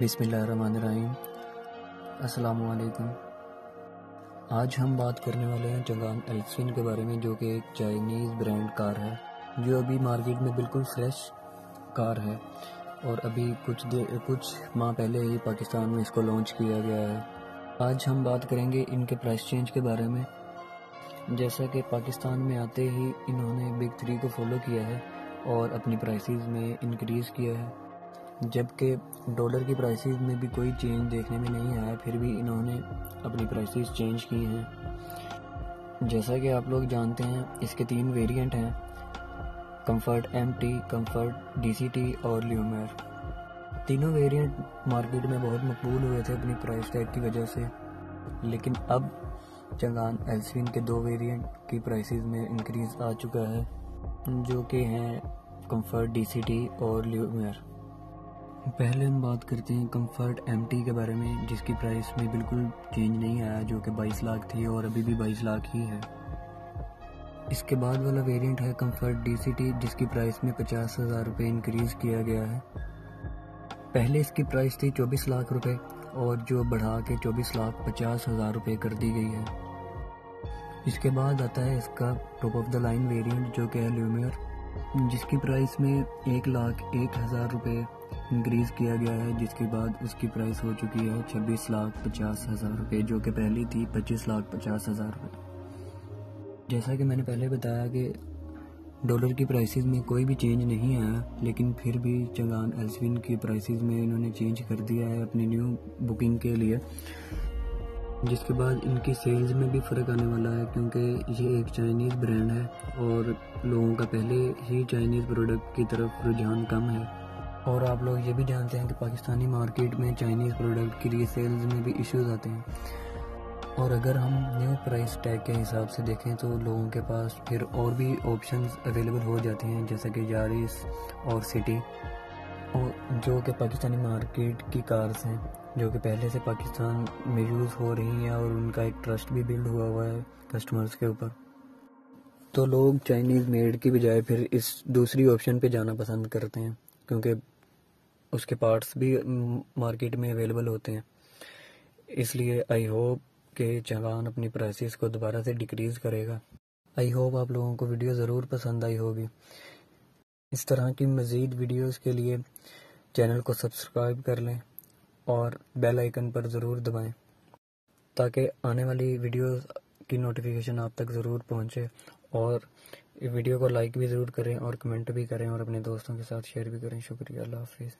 बिस्मिल्लाहिर्रहमानिर्रहीम। अस्सलामु अलैकुम। आज हम बात करने वाले हैं चंगान एल्सिन के बारे में, जो कि एक चाइनीज़ ब्रांड कार है जो अभी मार्केट में बिल्कुल फ्रेश कार है और अभी कुछ माह पहले ही पाकिस्तान में इसको लॉन्च किया गया है। आज हम बात करेंगे इनके प्राइस चेंज के बारे में। जैसा कि पाकिस्तान में आते ही इन्होंने बिग 3 को फॉलो किया है और अपनी प्राइसेस में इंक्रीज़ किया है, जबकि डॉलर की प्राइसेस में भी कोई चेंज देखने में नहीं आया, फिर भी इन्होंने अपनी प्राइसेस चेंज की हैं। जैसा कि आप लोग जानते हैं, इसके 3 वेरिएंट हैं, कंफर्ट MT, कंफर्ट DCT और ल्यूमेर। तीनों वेरिएंट मार्केट में बहुत मकबूल हुए थे अपनी प्राइस टैग की वजह से, लेकिन अब चंगान एल्सिन के 2 वेरिएंट की प्राइसेस में इंक्रीज़ आ चुका है, जो कि हैं कंफर्ट DCT और ल्यूमेर। पहले हम बात करते हैं कंफर्ट MT के बारे में, जिसकी प्राइस में बिल्कुल चेंज नहीं आया, जो कि 22 लाख थी और अभी भी 22 लाख ही है। इसके बाद वाला वेरिएंट है कंफर्ट DCT, जिसकी प्राइस में 50,000 रुपये इंक्रीज़ किया गया है। पहले इसकी प्राइस थी 24 लाख रुपये और जो बढ़ा के 24,50,000 रुपये कर दी गई है। इसके बाद आता है इसका top of the line variant, जो कि है ल्यूमेर, जिसकी प्राइस में 1,01,000 रुपये इंक्रीज़ किया गया है, जिसके बाद उसकी प्राइस हो चुकी है 26,50,000 रुपये, जो कि पहली थी 25,50,000 रुपये। जैसा कि मैंने पहले बताया कि डॉलर की प्राइसेस में कोई भी चेंज नहीं आया, लेकिन फिर भी चंगान एल्सिन की प्राइसेस में इन्होंने चेंज कर दिया है अपनी न्यू बुकिंग के लिए, जिसके बाद इनकी सेल्स में भी फ़र्क आने वाला है, क्योंकि ये एक चाइनीज़ ब्रांड है और लोगों का पहले ही चाइनीज़ प्रोडक्ट की तरफ रुझान कम है। और आप लोग ये भी जानते हैं कि पाकिस्तानी मार्केट में चाइनीज़ प्रोडक्ट के लिए सेल्स में भी इश्यूज आते हैं, और अगर हम न्यू प्राइस टैग के हिसाब से देखें तो लोगों के पास फिर और भी ऑप्शंस अवेलेबल हो जाते हैं, जैसे कि यारिस और सिटी, और जो कि पाकिस्तानी मार्केट की कार्स हैं, जो कि पहले से पाकिस्तान में यूज़ हो रही हैं और उनका एक ट्रस्ट भी बिल्ड हुआ है कस्टमर्स के ऊपर। तो लोग चाइनीज़ मेड की बजाय फिर इस दूसरी ऑप्शन पे जाना पसंद करते हैं, क्योंकि उसके पार्ट्स भी मार्केट में अवेलेबल होते हैं। इसलिए आई होप कि चंगान अपनी प्राइसेस को दोबारा से डिक्रीज़ करेगा। आई होप आप लोगों को वीडियो ज़रूर पसंद आई होगी। इस तरह की मज़ीद वीडियोस के लिए चैनल को सब्सक्राइब कर लें और बेल आइकन पर ज़रूर दबाएं, ताकि आने वाली वीडियोस की नोटिफिकेशन आप तक ज़रूर पहुंचे। और वीडियो को लाइक भी ज़रूर करें और कमेंट भी करें और अपने दोस्तों के साथ शेयर भी करें। शुक्रिया, अल्लाह हाफिज़।